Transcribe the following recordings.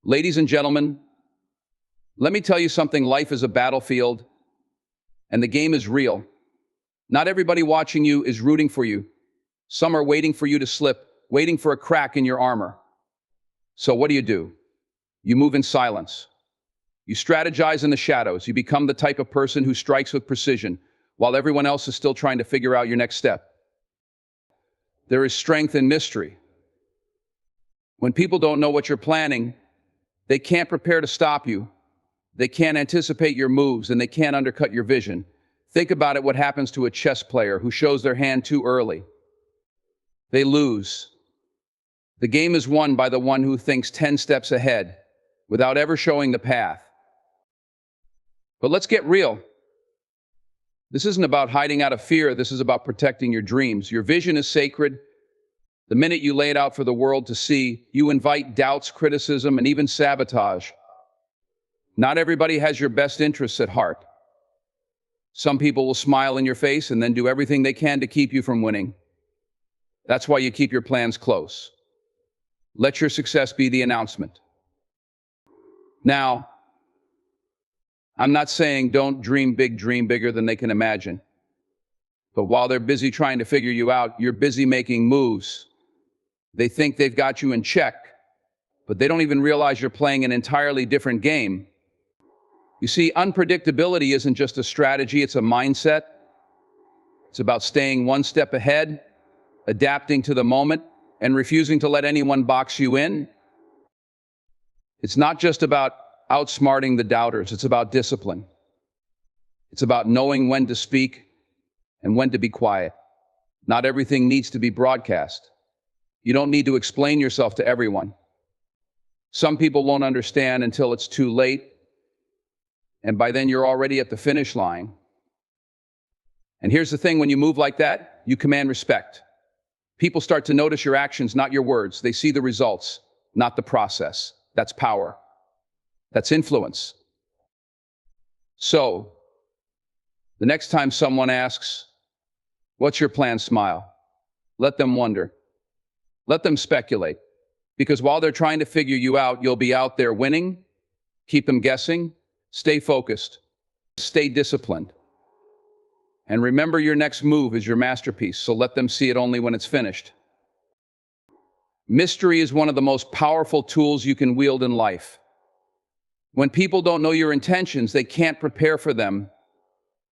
Ladies and gentlemen, let me tell you something. Life is a battlefield, and the game is real. Not everybody watching you is rooting for you. Some are waiting for you to slip, waiting for a crack in your armor. So what do? You move in silence. You strategize in the shadows. You become the type of person who strikes with precision, while everyone else is still trying to figure out your next step. There is strength in mystery. When people don't know what you're planning, they can't prepare to stop you. They can't anticipate your moves, and they can't undercut your vision. Think about it, what happens to a chess player who shows their hand too early. They lose. The game is won by the one who thinks 10 steps ahead without ever showing the path. But let's get real. This isn't about hiding out of fear. This is about protecting your dreams. Your vision is sacred. The minute you lay it out for the world to see, you invite doubts, criticism, and even sabotage. Not everybody has your best interests at heart. Some people will smile in your face and then do everything they can to keep you from winning. That's why you keep your plans close. Let your success be the announcement. Now, I'm not saying don't dream big, dream bigger than they can imagine. But while they're busy trying to figure you out, you're busy making moves. They think they've got you in check, but they don't even realize you're playing an entirely different game. You see, unpredictability isn't just a strategy, it's a mindset. It's about staying one step ahead, adapting to the moment, and refusing to let anyone box you in. It's not just about outsmarting the doubters, it's about discipline. It's about knowing when to speak and when to be quiet. Not everything needs to be broadcast. You don't need to explain yourself to everyone. Some people won't understand until it's too late, and by then you're already at the finish line. And here's the thing, when you move like that, you command respect. People start to notice your actions, not your words. They see the results, not the process. That's power. That's influence. So, the next time someone asks, "What's your plan?" smile. Let them wonder. Let them speculate. Because while they're trying to figure you out, you'll be out there winning. Keep them guessing. Stay focused. Stay disciplined. And remember, your next move is your masterpiece, so let them see it only when it's finished. Mystery is one of the most powerful tools you can wield in life. When people don't know your intentions, they can't prepare for them.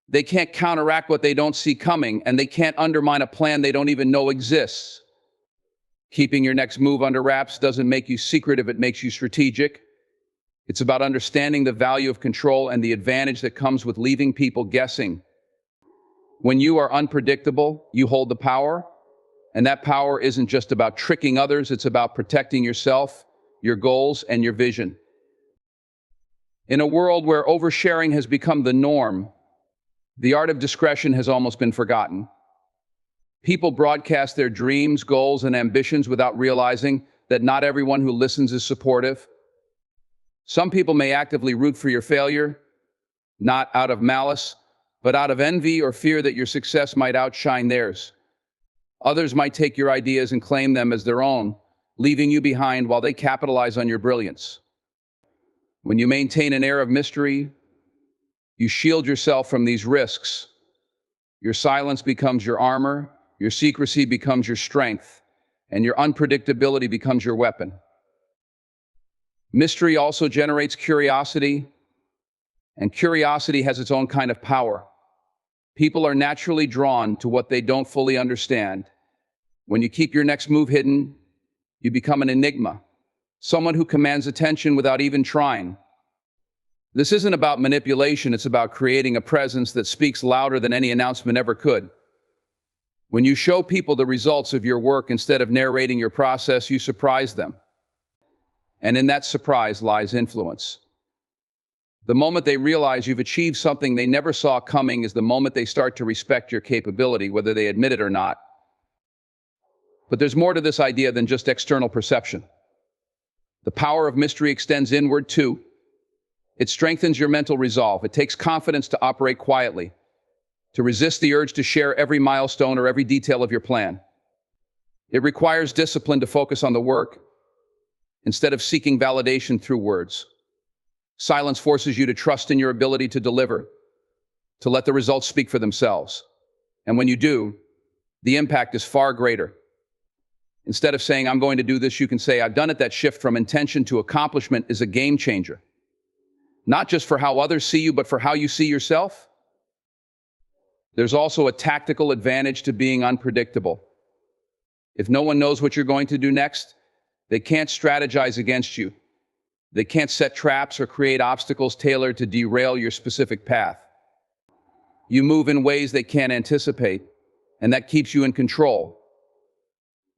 They can't counteract what they don't see coming, and they can't undermine a plan they don't even know exists. Keeping your next move under wraps doesn't make you secretive, it makes you strategic. It's about understanding the value of control and the advantage that comes with leaving people guessing. When you are unpredictable, you hold the power, and that power isn't just about tricking others, it's about protecting yourself, your goals, and your vision. In a world where oversharing has become the norm, the art of discretion has almost been forgotten. People broadcast their dreams, goals, and ambitions without realizing that not everyone who listens is supportive. Some people may actively root for your failure, not out of malice, but out of envy or fear that your success might outshine theirs. Others might take your ideas and claim them as their own, leaving you behind while they capitalize on your brilliance. When you maintain an air of mystery, you shield yourself from these risks. Your silence becomes your armor, your secrecy becomes your strength, and your unpredictability becomes your weapon. Mystery also generates curiosity, and curiosity has its own kind of power. People are naturally drawn to what they don't fully understand. When you keep your next move hidden, you become an enigma, someone who commands attention without even trying. This isn't about manipulation, it's about creating a presence that speaks louder than any announcement ever could. When you show people the results of your work instead of narrating your process, you surprise them. And in that surprise lies influence. The moment they realize you've achieved something they never saw coming is the moment they start to respect your capability, whether they admit it or not. But there's more to this idea than just external perception. The power of mystery extends inward too. It strengthens your mental resolve. It takes confidence to operate quietly, to resist the urge to share every milestone or every detail of your plan. It requires discipline to focus on the work, instead of seeking validation through words. Silence forces you to trust in your ability to deliver, to let the results speak for themselves. And when you do, the impact is far greater. Instead of saying, I'm going to do this, you can say, I've done it. That shift from intention to accomplishment is a game changer. Not just for how others see you, but for how you see yourself. There's also a tactical advantage to being unpredictable. If no one knows what you're going to do next, they can't strategize against you. They can't set traps or create obstacles tailored to derail your specific path. You move in ways they can't anticipate, and that keeps you in control.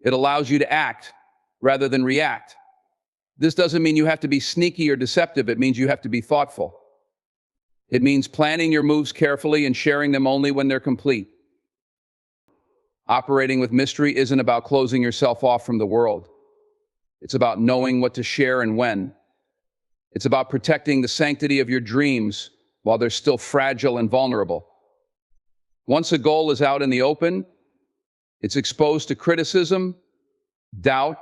It allows you to act rather than react. This doesn't mean you have to be sneaky or deceptive. It means you have to be thoughtful. It means planning your moves carefully and sharing them only when they're complete. Operating with mystery isn't about closing yourself off from the world. It's about knowing what to share and when. It's about protecting the sanctity of your dreams while they're still fragile and vulnerable. Once a goal is out in the open, it's exposed to criticism, doubt,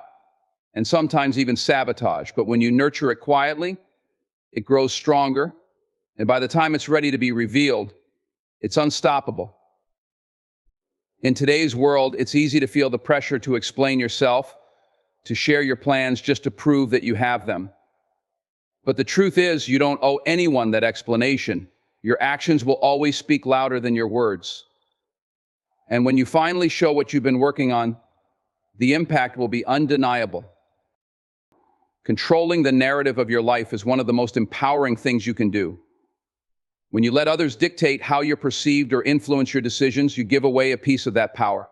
and sometimes even sabotage. But when you nurture it quietly, it grows stronger, and by the time it's ready to be revealed, it's unstoppable. In today's world, it's easy to feel the pressure to explain yourself, to share your plans just to prove that you have them. But the truth is, you don't owe anyone that explanation. Your actions will always speak louder than your words. And when you finally show what you've been working on, the impact will be undeniable. Controlling the narrative of your life is one of the most empowering things you can do. When you let others dictate how you're perceived or influence your decisions, you give away a piece of that power.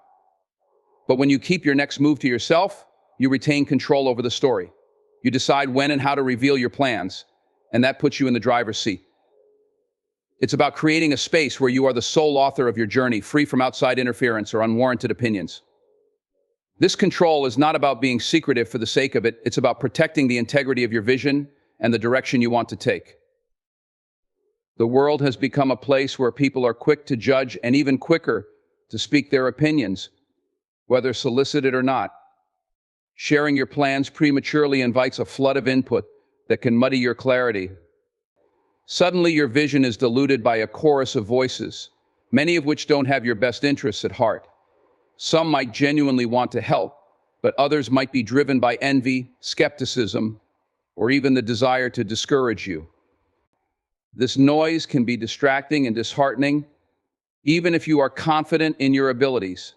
But when you keep your next move to yourself, you retain control over the story. You decide when and how to reveal your plans, and that puts you in the driver's seat. It's about creating a space where you are the sole author of your journey, free from outside interference or unwarranted opinions. This control is not about being secretive for the sake of it. It's about protecting the integrity of your vision and the direction you want to take. The world has become a place where people are quick to judge and even quicker to speak their opinions, whether solicited or not. Sharing your plans prematurely invites a flood of input that can muddy your clarity. Suddenly, your vision is diluted by a chorus of voices, many of which don't have your best interests at heart. Some might genuinely want to help, but others might be driven by envy, skepticism, or even the desire to discourage you. This noise can be distracting and disheartening, even if you are confident in your abilities.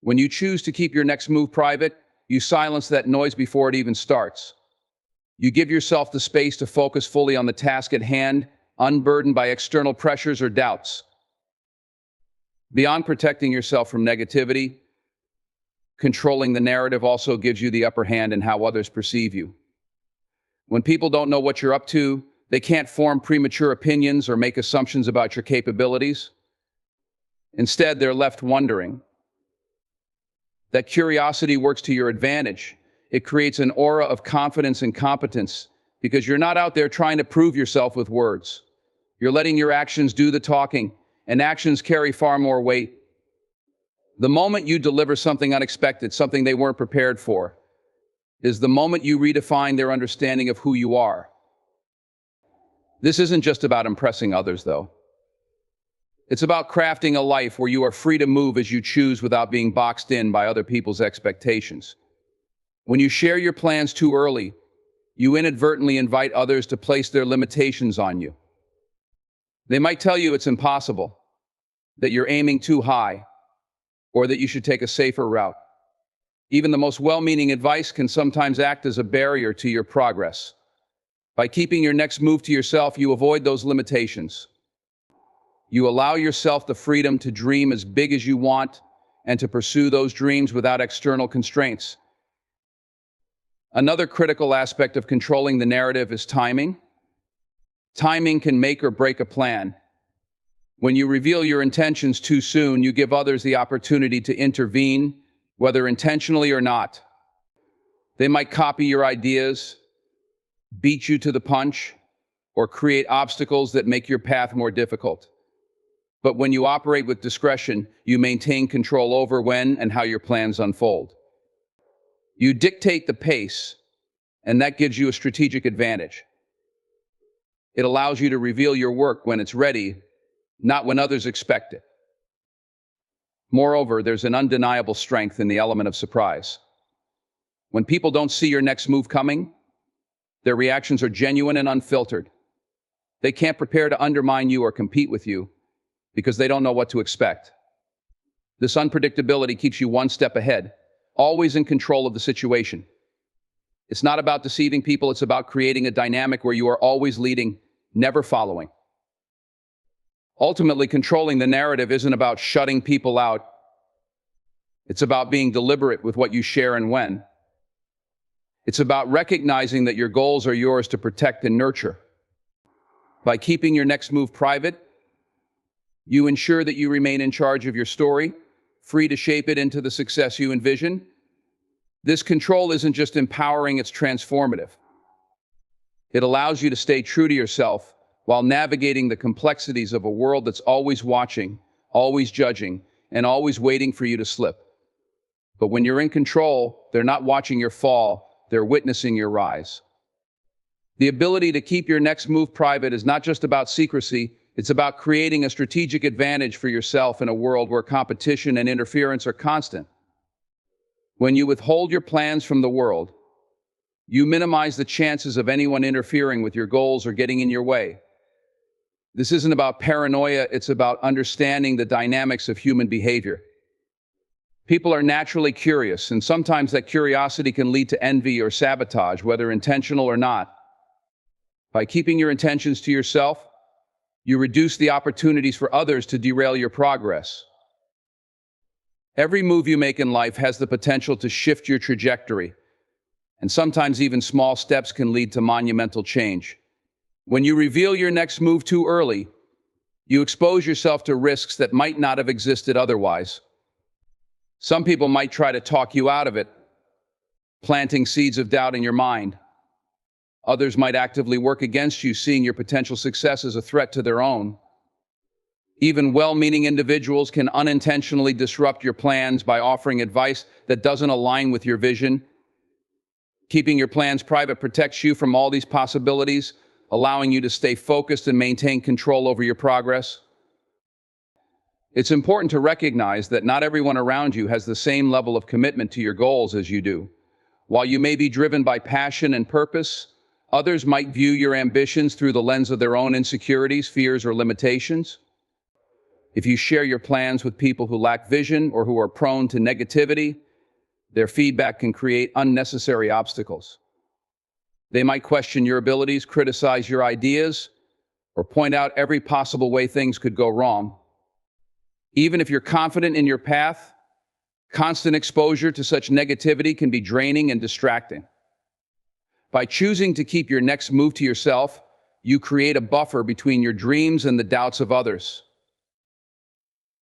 When you choose to keep your next move private, you silence that noise before it even starts. You give yourself the space to focus fully on the task at hand, unburdened by external pressures or doubts. Beyond protecting yourself from negativity, controlling the narrative also gives you the upper hand in how others perceive you. When people don't know what you're up to, they can't form premature opinions or make assumptions about your capabilities. Instead, they're left wondering. That curiosity works to your advantage. It creates an aura of confidence and competence because you're not out there trying to prove yourself with words. You're letting your actions do the talking, and actions carry far more weight. The moment you deliver something unexpected, something they weren't prepared for, is the moment you redefine their understanding of who you are. This isn't just about impressing others, though. It's about crafting a life where you are free to move as you choose without being boxed in by other people's expectations. When you share your plans too early, you inadvertently invite others to place their limitations on you. They might tell you it's impossible, that you're aiming too high, or that you should take a safer route. Even the most well-meaning advice can sometimes act as a barrier to your progress. By keeping your next move to yourself, you avoid those limitations. You allow yourself the freedom to dream as big as you want and to pursue those dreams without external constraints. Another critical aspect of controlling the narrative is timing. Timing can make or break a plan. When you reveal your intentions too soon, you give others the opportunity to intervene, whether intentionally or not. They might copy your ideas, beat you to the punch, or create obstacles that make your path more difficult. But when you operate with discretion, you maintain control over when and how your plans unfold. You dictate the pace, and that gives you a strategic advantage. It allows you to reveal your work when it's ready, not when others expect it. Moreover, there's an undeniable strength in the element of surprise. When people don't see your next move coming, their reactions are genuine and unfiltered. They can't prepare to undermine you or compete with you because they don't know what to expect. This unpredictability keeps you one step ahead, always in control of the situation. It's not about deceiving people, it's about creating a dynamic where you are always leading, never following. Ultimately, controlling the narrative isn't about shutting people out. It's about being deliberate with what you share and when. It's about recognizing that your goals are yours to protect and nurture. By keeping your next move private, you ensure that you remain in charge of your story, free to shape it into the success you envision. This control isn't just empowering, it's transformative. It allows you to stay true to yourself while navigating the complexities of a world that's always watching, always judging, and always waiting for you to slip. But when you're in control, they're not watching your fall, they're witnessing your rise. The ability to keep your next move private is not just about secrecy, it's about creating a strategic advantage for yourself in a world where competition and interference are constant. When you withhold your plans from the world, you minimize the chances of anyone interfering with your goals or getting in your way. This isn't about paranoia, it's about understanding the dynamics of human behavior. People are naturally curious, and sometimes that curiosity can lead to envy or sabotage, whether intentional or not. By keeping your intentions to yourself, you reduce the opportunities for others to derail your progress. Every move you make in life has the potential to shift your trajectory, and sometimes even small steps can lead to monumental change. When you reveal your next move too early, you expose yourself to risks that might not have existed otherwise. Some people might try to talk you out of it, planting seeds of doubt in your mind. Others might actively work against you, seeing your potential success as a threat to their own. Even well-meaning individuals can unintentionally disrupt your plans by offering advice that doesn't align with your vision. Keeping your plans private protects you from all these possibilities, allowing you to stay focused and maintain control over your progress. It's important to recognize that not everyone around you has the same level of commitment to your goals as you do. While you may be driven by passion and purpose, others might view your ambitions through the lens of their own insecurities, fears, or limitations. If you share your plans with people who lack vision or who are prone to negativity, their feedback can create unnecessary obstacles. They might question your abilities, criticize your ideas, or point out every possible way things could go wrong. Even if you're confident in your path, constant exposure to such negativity can be draining and distracting. By choosing to keep your next move to yourself, you create a buffer between your dreams and the doubts of others.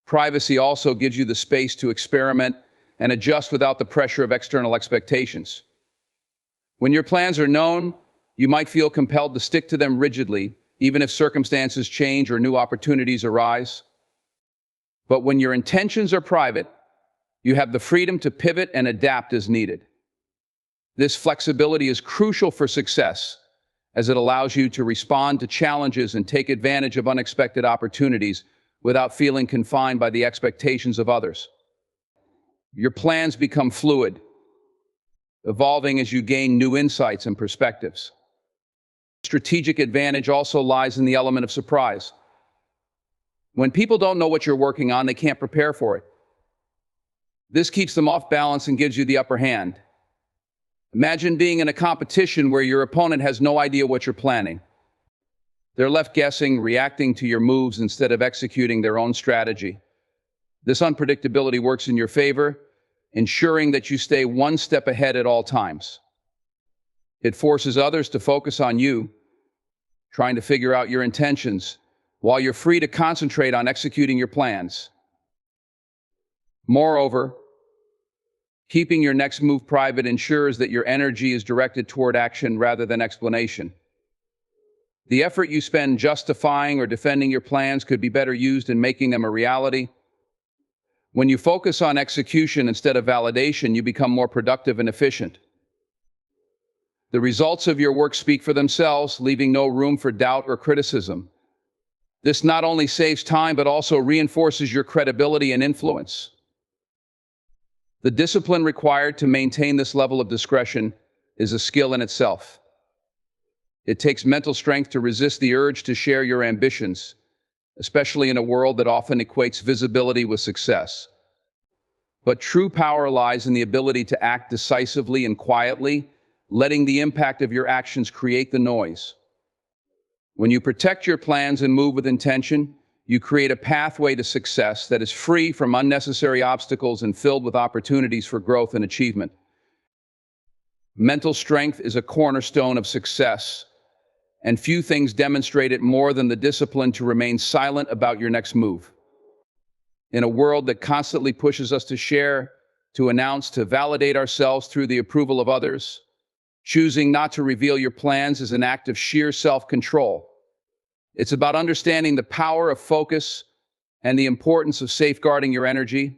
Privacy also gives you the space to experiment and adjust without the pressure of external expectations. When your plans are known, you might feel compelled to stick to them rigidly, even if circumstances change or new opportunities arise. But when your intentions are private, you have the freedom to pivot and adapt as needed. This flexibility is crucial for success, as it allows you to respond to challenges and take advantage of unexpected opportunities without feeling confined by the expectations of others. Your plans become fluid, evolving as you gain new insights and perspectives. Strategic advantage also lies in the element of surprise. When people don't know what you're working on, they can't prepare for it. This keeps them off balance and gives you the upper hand. Imagine being in a competition where your opponent has no idea what you're planning. They're left guessing, reacting to your moves instead of executing their own strategy. This unpredictability works in your favor, ensuring that you stay one step ahead at all times. It forces others to focus on you, trying to figure out your intentions, while you're free to concentrate on executing your plans. Moreover, keeping your next move private ensures that your energy is directed toward action rather than explanation. The effort you spend justifying or defending your plans could be better used in making them a reality. When you focus on execution instead of validation, you become more productive and efficient. The results of your work speak for themselves, leaving no room for doubt or criticism. This not only saves time, but also reinforces your credibility and influence. The discipline required to maintain this level of discretion is a skill in itself. It takes mental strength to resist the urge to share your ambitions, especially in a world that often equates visibility with success. But true power lies in the ability to act decisively and quietly, letting the impact of your actions create the noise. When you protect your plans and move with intention, you create a pathway to success that is free from unnecessary obstacles and filled with opportunities for growth and achievement. Mental strength is a cornerstone of success, and few things demonstrate it more than the discipline to remain silent about your next move. In a world that constantly pushes us to share, to announce, to validate ourselves through the approval of others, choosing not to reveal your plans is an act of sheer self-control. It's about understanding the power of focus and the importance of safeguarding your energy.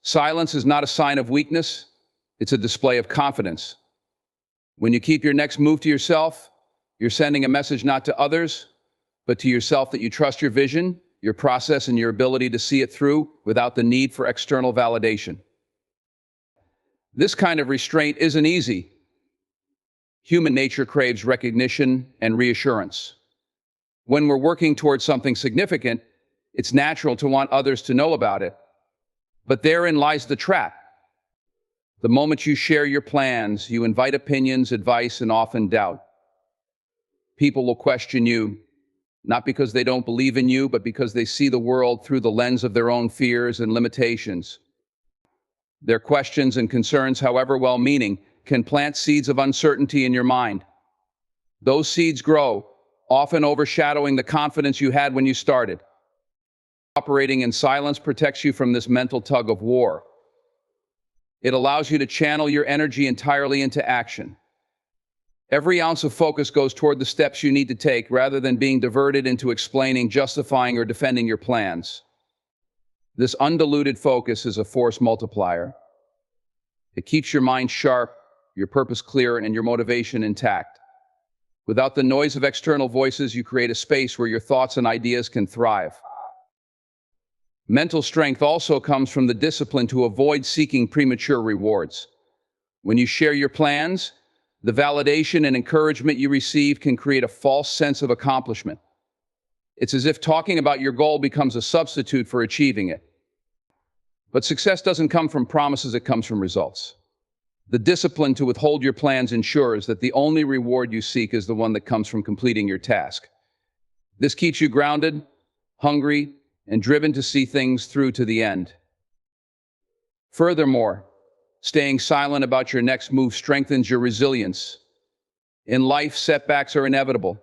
Silence is not a sign of weakness, it's a display of confidence. When you keep your next move to yourself, you're sending a message not to others, but to yourself that you trust your vision, your process, and your ability to see it through without the need for external validation. This kind of restraint isn't easy. Human nature craves recognition and reassurance. When we're working towards something significant, it's natural to want others to know about it. But therein lies the trap. The moment you share your plans, you invite opinions, advice, and often doubt. People will question you, not because they don't believe in you, but because they see the world through the lens of their own fears and limitations. Their questions and concerns, however well-meaning, can plant seeds of uncertainty in your mind. Those seeds grow, often overshadowing the confidence you had when you started. Operating in silence protects you from this mental tug of war. It allows you to channel your energy entirely into action. Every ounce of focus goes toward the steps you need to take rather than being diverted into explaining, justifying, or defending your plans. This undiluted focus is a force multiplier. It keeps your mind sharp, your purpose clear, and your motivation intact. Without the noise of external voices, you create a space where your thoughts and ideas can thrive. Mental strength also comes from the discipline to avoid seeking premature rewards. When you share your plans, the validation and encouragement you receive can create a false sense of accomplishment. It's as if talking about your goal becomes a substitute for achieving it. But success doesn't come from promises, it comes from results. The discipline to withhold your plans ensures that the only reward you seek is the one that comes from completing your task. This keeps you grounded, hungry, and driven to see things through to the end. Furthermore, staying silent about your next move strengthens your resilience. In life, setbacks are inevitable.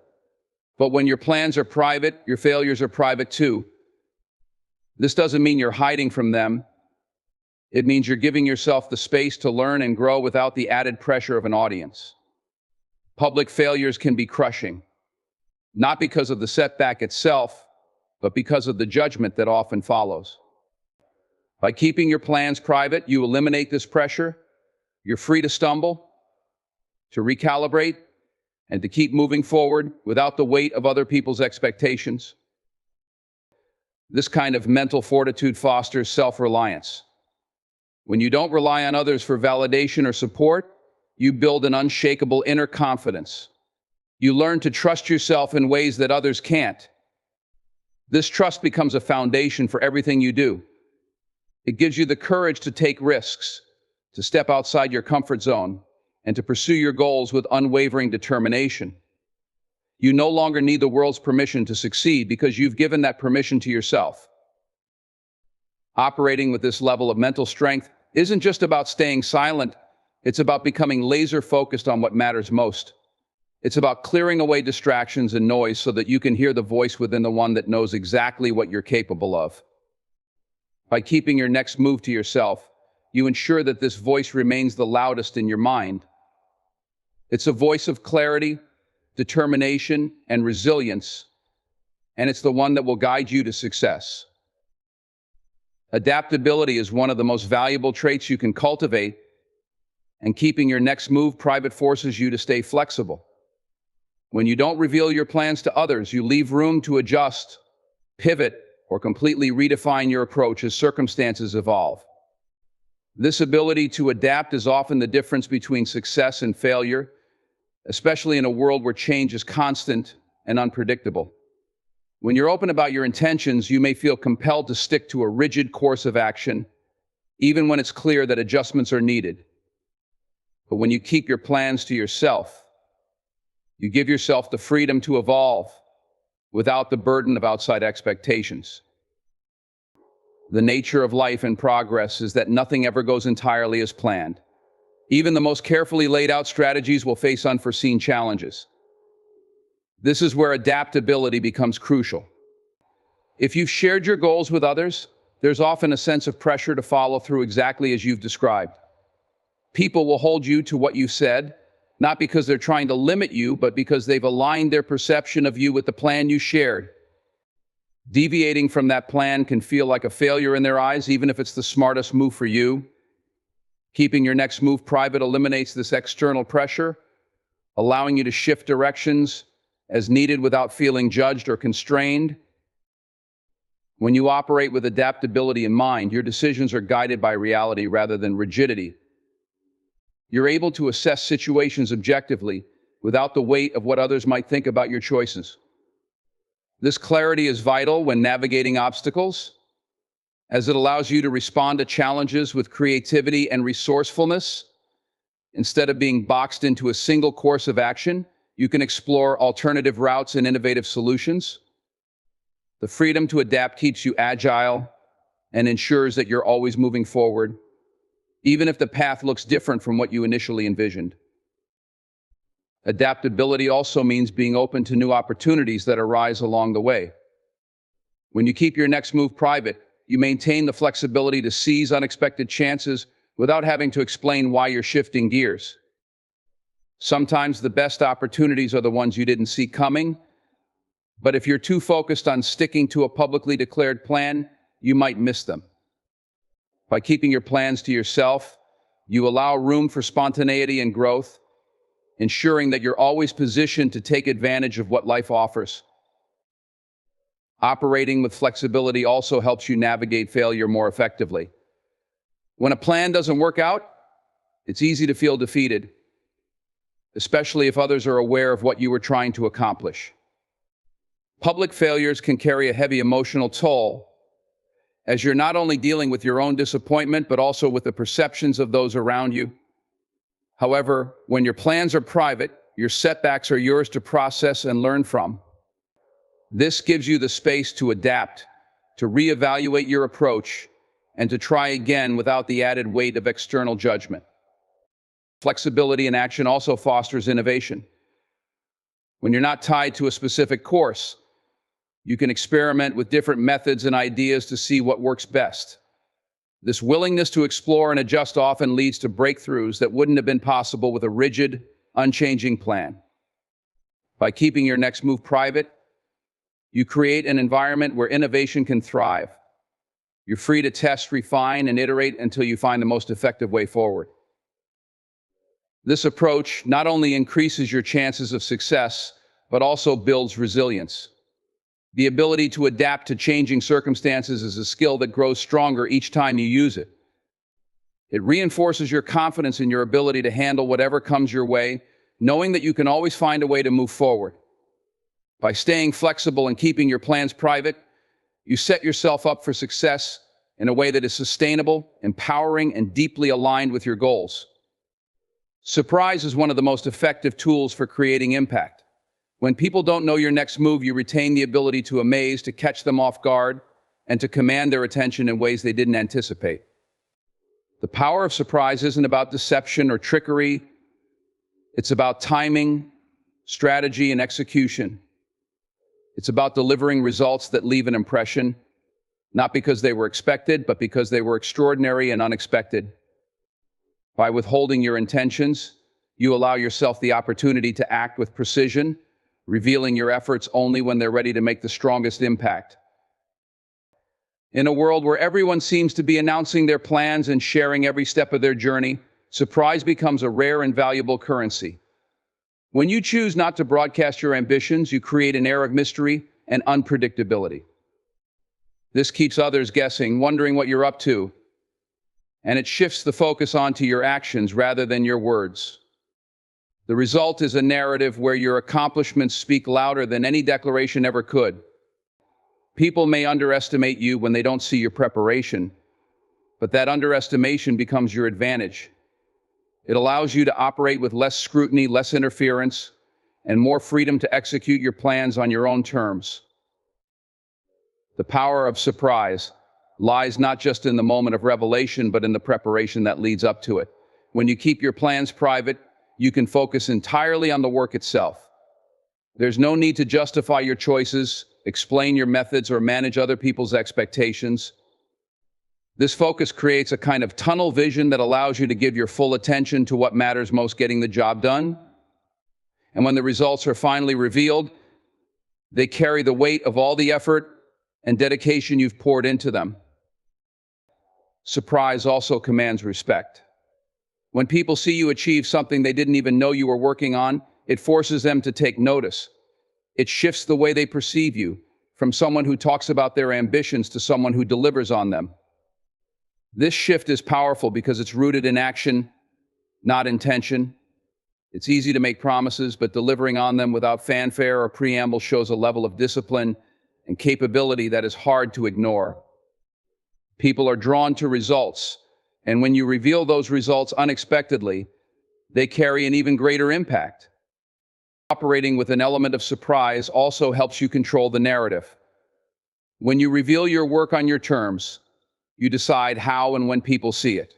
But when your plans are private, your failures are private too. This doesn't mean you're hiding from them. It means you're giving yourself the space to learn and grow without the added pressure of an audience. Public failures can be crushing, not because of the setback itself, but because of the judgment that often follows. By keeping your plans private, you eliminate this pressure. You're free to stumble, to recalibrate, and to keep moving forward without the weight of other people's expectations. This kind of mental fortitude fosters self-reliance. When you don't rely on others for validation or support, you build an unshakable inner confidence. You learn to trust yourself in ways that others can't. This trust becomes a foundation for everything you do. It gives you the courage to take risks, to step outside your comfort zone, and to pursue your goals with unwavering determination. You no longer need the world's permission to succeed because you've given that permission to yourself. Operating with this level of mental strength isn't just about staying silent, it's about becoming laser-focused on what matters most. It's about clearing away distractions and noise so that you can hear the voice within the one that knows exactly what you're capable of. By keeping your next move to yourself, you ensure that this voice remains the loudest in your mind. It's a voice of clarity, determination, and resilience, and it's the one that will guide you to success. Adaptability is one of the most valuable traits you can cultivate, and keeping your next move private forces you to stay flexible. When you don't reveal your plans to others, you leave room to adjust, pivot, or completely redefine your approach as circumstances evolve. This ability to adapt is often the difference between success and failure, especially in a world where change is constant and unpredictable. When you're open about your intentions, you may feel compelled to stick to a rigid course of action, even when it's clear that adjustments are needed. But when you keep your plans to yourself, you give yourself the freedom to evolve without the burden of outside expectations. The nature of life and progress is that nothing ever goes entirely as planned. Even the most carefully laid out strategies will face unforeseen challenges. This is where adaptability becomes crucial. If you've shared your goals with others, there's often a sense of pressure to follow through exactly as you've described. People will hold you to what you said, not because they're trying to limit you, but because they've aligned their perception of you with the plan you shared. Deviating from that plan can feel like a failure in their eyes, even if it's the smartest move for you. Keeping your next move private eliminates this external pressure, allowing you to shift directions as needed without feeling judged or constrained. When you operate with adaptability in mind, your decisions are guided by reality rather than rigidity. You're able to assess situations objectively without the weight of what others might think about your choices. This clarity is vital when navigating obstacles, as it allows you to respond to challenges with creativity and resourcefulness. Instead of being boxed into a single course of action, you can explore alternative routes and innovative solutions. The freedom to adapt keeps you agile and ensures that you're always moving forward, even if the path looks different from what you initially envisioned. Adaptability also means being open to new opportunities that arise along the way. When you keep your next move private, you maintain the flexibility to seize unexpected chances without having to explain why you're shifting gears. Sometimes the best opportunities are the ones you didn't see coming, but if you're too focused on sticking to a publicly declared plan, you might miss them. By keeping your plans to yourself, you allow room for spontaneity and growth, ensuring that you're always positioned to take advantage of what life offers. Operating with flexibility also helps you navigate failure more effectively. When a plan doesn't work out, it's easy to feel defeated, especially if others are aware of what you were trying to accomplish. Public failures can carry a heavy emotional toll, as you're not only dealing with your own disappointment, but also with the perceptions of those around you. However, when your plans are private, your setbacks are yours to process and learn from. This gives you the space to adapt, to reevaluate your approach, and to try again without the added weight of external judgment. Flexibility in action also fosters innovation. When you're not tied to a specific course, you can experiment with different methods and ideas to see what works best. This willingness to explore and adjust often leads to breakthroughs that wouldn't have been possible with a rigid, unchanging plan. By keeping your next move private, you create an environment where innovation can thrive. You're free to test, refine, and iterate until you find the most effective way forward. This approach not only increases your chances of success, but also builds resilience. The ability to adapt to changing circumstances is a skill that grows stronger each time you use it. It reinforces your confidence in your ability to handle whatever comes your way, knowing that you can always find a way to move forward. By staying flexible and keeping your plans private, you set yourself up for success in a way that is sustainable, empowering, and deeply aligned with your goals. Surprise is one of the most effective tools for creating impact. When people don't know your next move, you retain the ability to amaze, to catch them off guard, and to command their attention in ways they didn't anticipate. The power of surprise isn't about deception or trickery. It's about timing, strategy, and execution. It's about delivering results that leave an impression, not because they were expected, but because they were extraordinary and unexpected. By withholding your intentions, you allow yourself the opportunity to act with precision, revealing your efforts only when they're ready to make the strongest impact. In a world where everyone seems to be announcing their plans and sharing every step of their journey, Surprise becomes a rare and valuable currency. When you choose not to broadcast your ambitions, you create an air of mystery and unpredictability. This keeps others guessing, wondering what you're up to, and it shifts the focus onto your actions rather than your words. The result is a narrative where your accomplishments speak louder than any declaration ever could. People may underestimate you when they don't see your preparation, but that underestimation becomes your advantage. It allows you to operate with less scrutiny, less interference, and more freedom to execute your plans on your own terms. The power of surprise lies not just in the moment of revelation, but in the preparation that leads up to it. When you keep your plans private, you can focus entirely on the work itself. There's no need to justify your choices, explain your methods, or manage other people's expectations. This focus creates a kind of tunnel vision that allows you to give your full attention to what matters most, getting the job done. And when the results are finally revealed, they carry the weight of all the effort and dedication you've poured into them. Surprise also commands respect. When people see you achieve something they didn't even know you were working on, it forces them to take notice. It shifts the way they perceive you, from someone who talks about their ambitions to someone who delivers on them. This shift is powerful because it's rooted in action, not intention. It's easy to make promises, but delivering on them without fanfare or preamble shows a level of discipline and capability that is hard to ignore. People are drawn to results, and when you reveal those results unexpectedly, they carry an even greater impact. Operating with an element of surprise also helps you control the narrative. When you reveal your work on your terms, you decide how and when people see it.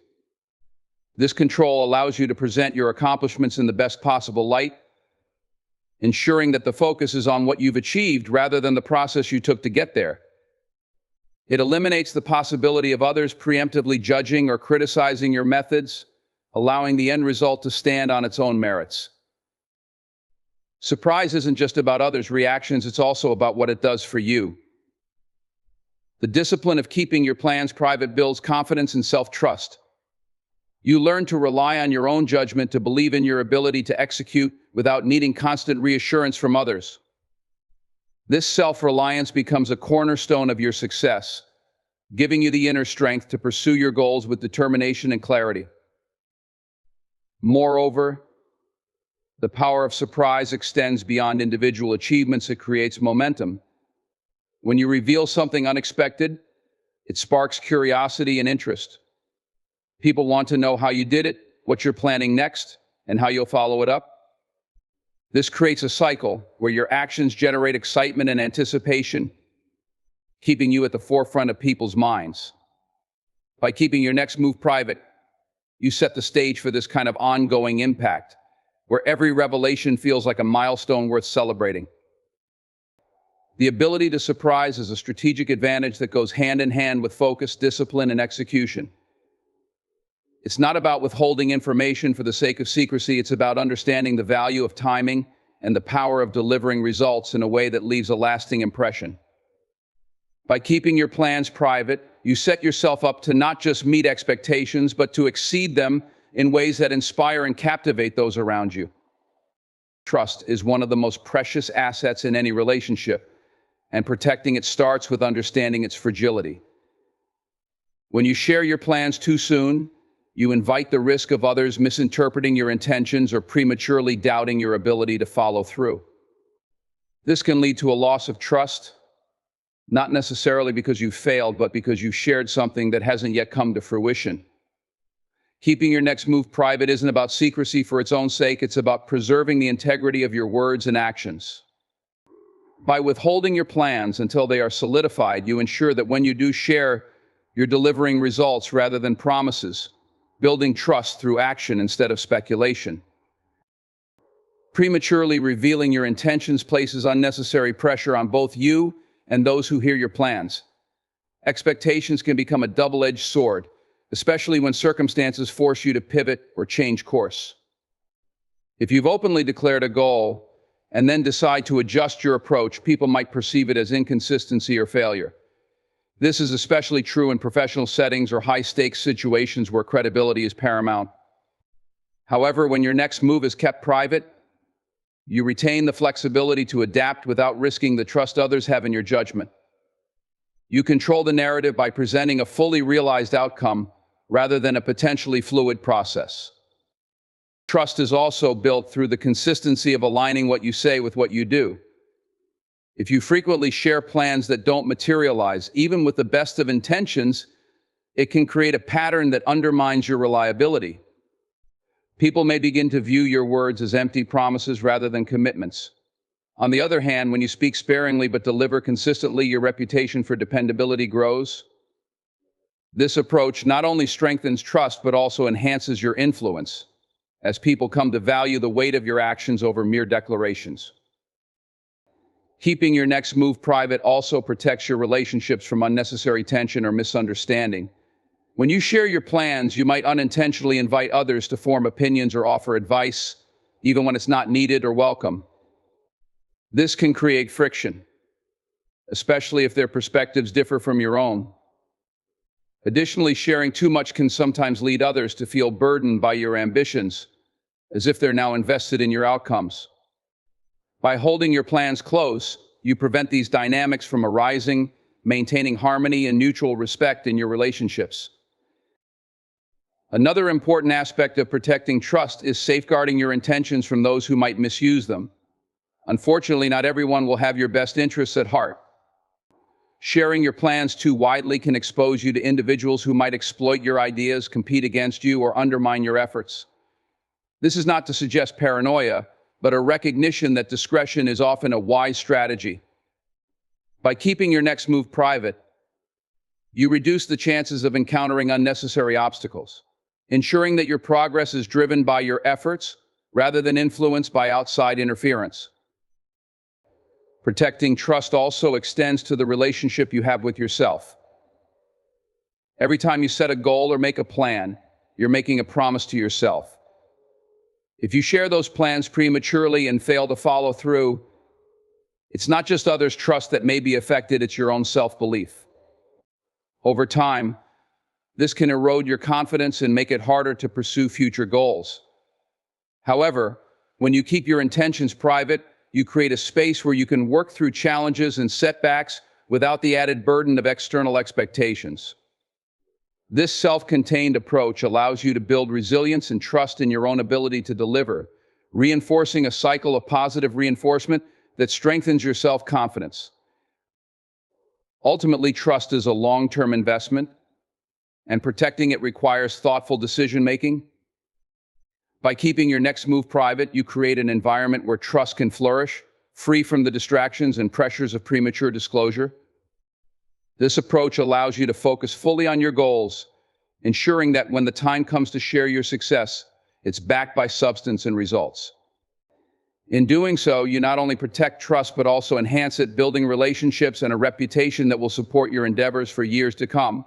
This control allows you to present your accomplishments in the best possible light, ensuring that the focus is on what you've achieved rather than the process you took to get there. It eliminates the possibility of others preemptively judging or criticizing your methods, allowing the end result to stand on its own merits. Surprise isn't just about others' reactions, it's also about what it does for you. The discipline of keeping your plans private builds confidence and self-trust. You learn to rely on your own judgment, to believe in your ability to execute without needing constant reassurance from others. This self-reliance becomes a cornerstone of your success, giving you the inner strength to pursue your goals with determination and clarity. Moreover, the power of surprise extends beyond individual achievements. It creates momentum. When you reveal something unexpected, it sparks curiosity and interest. People want to know how you did it, what you're planning next, and how you'll follow it up. This creates a cycle where your actions generate excitement and anticipation, keeping you at the forefront of people's minds. By keeping your next move private, you set the stage for this kind of ongoing impact, where every revelation feels like a milestone worth celebrating. The ability to surprise is a strategic advantage that goes hand in hand with focus, discipline, and execution. It's not about withholding information for the sake of secrecy. It's about understanding the value of timing and the power of delivering results in a way that leaves a lasting impression. By keeping your plans private, you set yourself up to not just meet expectations, but to exceed them in ways that inspire and captivate those around you. Trust is one of the most precious assets in any relationship, and protecting it starts with understanding its fragility. When you share your plans too soon, you invite the risk of others misinterpreting your intentions or prematurely doubting your ability to follow through. This can lead to a loss of trust, not necessarily because you failed, but because you shared something that hasn't yet come to fruition. Keeping your next move private isn't about secrecy for its own sake. It's about preserving the integrity of your words and actions. By withholding your plans until they are solidified, you ensure that when you do share, you're delivering results rather than promises, building trust through action instead of speculation. Prematurely revealing your intentions places unnecessary pressure on both you and those who hear your plans. Expectations can become a double-edged sword, especially when circumstances force you to pivot or change course. If you've openly declared a goal and then decide to adjust your approach, people might perceive it as inconsistency or failure. This is especially true in professional settings or high-stakes situations where credibility is paramount. However, when your next move is kept private, you retain the flexibility to adapt without risking the trust others have in your judgment. You control the narrative by presenting a fully realized outcome rather than a potentially fluid process. Trust is also built through the consistency of aligning what you say with what you do. If you frequently share plans that don't materialize, even with the best of intentions, it can create a pattern that undermines your reliability. People may begin to view your words as empty promises rather than commitments. On the other hand, when you speak sparingly but deliver consistently, your reputation for dependability grows. This approach not only strengthens trust but also enhances your influence, as people come to value the weight of your actions over mere declarations. Keeping your next move private also protects your relationships from unnecessary tension or misunderstanding. When you share your plans, you might unintentionally invite others to form opinions or offer advice, even when it's not needed or welcome. This can create friction, especially if their perspectives differ from your own. Additionally, sharing too much can sometimes lead others to feel burdened by your ambitions, as if they're now invested in your outcomes. By holding your plans close, you prevent these dynamics from arising, maintaining harmony and mutual respect in your relationships. Another important aspect of protecting trust is safeguarding your intentions from those who might misuse them. Unfortunately, not everyone will have your best interests at heart. Sharing your plans too widely can expose you to individuals who might exploit your ideas, compete against you, or undermine your efforts. This is not to suggest paranoia, but a recognition that discretion is often a wise strategy. By keeping your next move private, you reduce the chances of encountering unnecessary obstacles, ensuring that your progress is driven by your efforts rather than influenced by outside interference. Protecting trust also extends to the relationship you have with yourself. Every time you set a goal or make a plan, you're making a promise to yourself. If you share those plans prematurely and fail to follow through, it's not just others' trust that may be affected, it's your own self-belief. Over time, this can erode your confidence and make it harder to pursue future goals. However, when you keep your intentions private, you create a space where you can work through challenges and setbacks without the added burden of external expectations. This self-contained approach allows you to build resilience and trust in your own ability to deliver, reinforcing a cycle of positive reinforcement that strengthens your self-confidence. Ultimately, trust is a long-term investment, and protecting it requires thoughtful decision-making. By keeping your next move private, you create an environment where trust can flourish, free from the distractions and pressures of premature disclosure. This approach allows you to focus fully on your goals, ensuring that when the time comes to share your success, it's backed by substance and results. In doing so, you not only protect trust but also enhance it, building relationships and a reputation that will support your endeavors for years to come.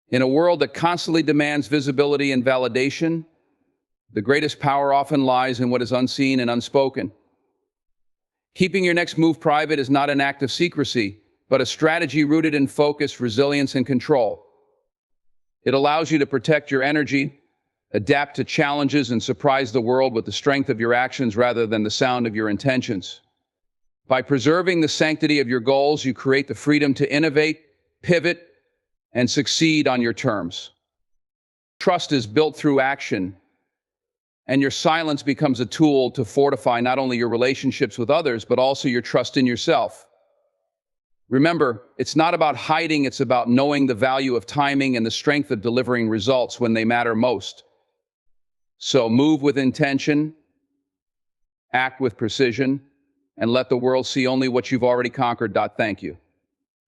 In a world that constantly demands visibility and validation, the greatest power often lies in what is unseen and unspoken. Keeping your next move private is not an act of secrecy, but a strategy rooted in focus, resilience, and control. It allows you to protect your energy, adapt to challenges, and surprise the world with the strength of your actions rather than the sound of your intentions. By preserving the sanctity of your goals, you create the freedom to innovate, pivot, and succeed on your terms. Trust is built through action, and your silence becomes a tool to fortify not only your relationships with others, but also your trust in yourself. Remember, it's not about hiding, it's about knowing the value of timing and the strength of delivering results when they matter most. So move with intention, act with precision, and let the world see only what you've already conquered. Thank you.